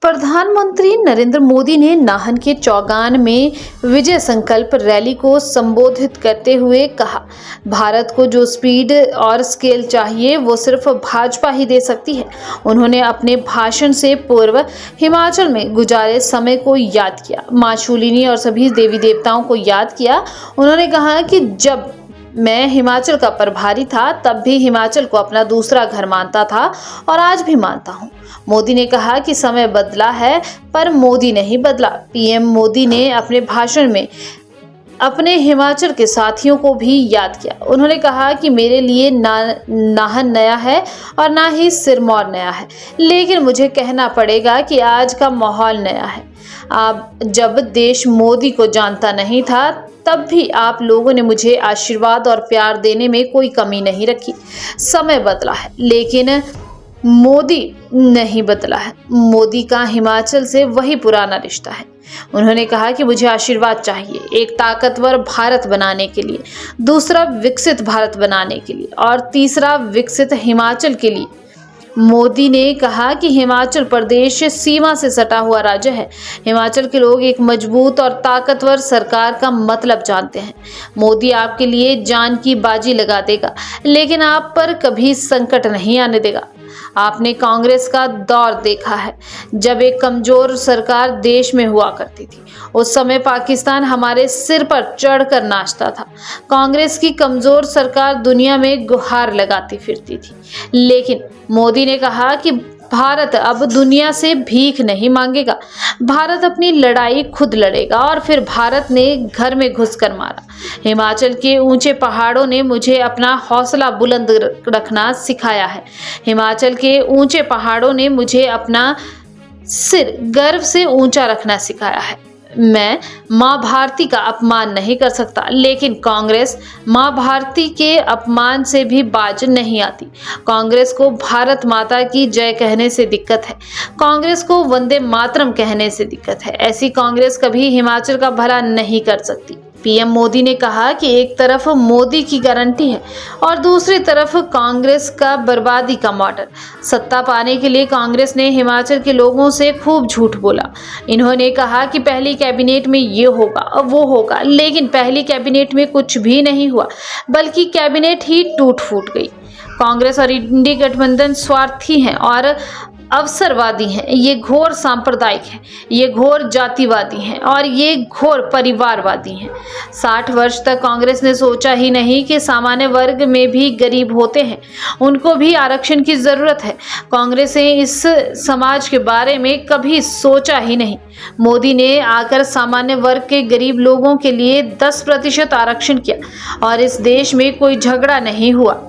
प्रधानमंत्री नरेंद्र मोदी ने नाहन के चौगान में विजय संकल्प रैली को संबोधित करते हुए कहा, भारत को जो स्पीड और स्केल चाहिए वो सिर्फ भाजपा ही दे सकती है। उन्होंने अपने भाषण से पूर्व हिमाचल में गुजारे समय को याद किया, मां शूलिनी और सभी देवी देवताओं को याद किया। उन्होंने कहा कि जब मैं हिमाचल का प्रभारी था तब भी हिमाचल को अपना दूसरा घर मानता था और आज भी मानता हूं। मोदी ने कहा कि समय बदला है पर मोदी नहीं बदला। पीएम मोदी ने अपने भाषण में अपने हिमाचल के साथियों को भी याद किया। उन्होंने कहा कि मेरे लिए नाहन नया है और ना ही सिरमौर नया है, लेकिन मुझे कहना पड़ेगा कि आज का माहौल नया है। जब देश मोदी को जानता नहीं था तब भी आप लोगों ने मुझे आशीर्वाद और प्यार देने में कोई कमी नहीं रखी। समय बदला है लेकिन मोदी नहीं बदला है। मोदी का हिमाचल से वही पुराना रिश्ता है। उन्होंने कहा कि मुझे आशीर्वाद चाहिए, एक ताकतवर भारत बनाने के लिए, दूसरा विकसित भारत बनाने के लिए और तीसरा विकसित हिमाचल के लिए। मोदी ने कहा कि हिमाचल प्रदेश सीमा से सटा हुआ राज्य है। हिमाचल के लोग एक मजबूत और ताकतवर सरकार का मतलब जानते हैं। मोदी आपके लिए जान की बाजी लगा देगा, लेकिन आप पर कभी संकट नहीं आने देगा। आपने कांग्रेस का दौर देखा है, जब एक कमजोर सरकार देश में हुआ करती थी। उस समय पाकिस्तान हमारे सिर पर चढ़कर नाचता था। कांग्रेस की कमजोर सरकार दुनिया में गुहार लगाती फिरती थी, लेकिन मोदी ने कहा कि भारत अब दुनिया से भीख नहीं मांगेगा। भारत अपनी लड़ाई खुद लड़ेगा और फिर भारत ने घर में घुसकर मारा। हिमाचल के ऊंचे पहाड़ों ने मुझे अपना हौसला बुलंद रखना सिखाया है। हिमाचल के ऊंचे पहाड़ों ने मुझे अपना सिर गर्व से ऊंचा रखना सिखाया है। मैं मां भारती का अपमान नहीं कर सकता, लेकिन कांग्रेस मां भारती के अपमान से भी बाज नहीं आती। कांग्रेस को भारत माता की जय कहने से दिक्कत है, कांग्रेस को वंदे मातरम कहने से दिक्कत है। ऐसी कांग्रेस कभी हिमाचल का भला नहीं कर सकती। पीएम मोदी ने कहा कि एक तरफ मोदी की गारंटी है और दूसरी तरफ कांग्रेस का बर्बादी का मॉडल। सत्ता पाने के लिए कांग्रेस ने हिमाचल के लोगों से खूब झूठ बोला। इन्होंने कहा कि पहली कैबिनेट में ये होगा और वो होगा, लेकिन पहली कैबिनेट में कुछ भी नहीं हुआ, बल्कि कैबिनेट ही टूट फूट गई। कांग्रेस और इंडी गठबंधन स्वार्थी हैं और अवसरवादी हैं, ये घोर सांप्रदायिक हैं, ये घोर जातिवादी हैं और ये घोर परिवारवादी हैं। 60 वर्ष तक कांग्रेस ने सोचा ही नहीं कि सामान्य वर्ग में भी गरीब होते हैं, उनको भी आरक्षण की जरूरत है। कांग्रेस ने इस समाज के बारे में कभी सोचा ही नहीं। मोदी ने आकर सामान्य वर्ग के गरीब लोगों के लिए 10% आरक्षण किया और इस देश में कोई झगड़ा नहीं हुआ।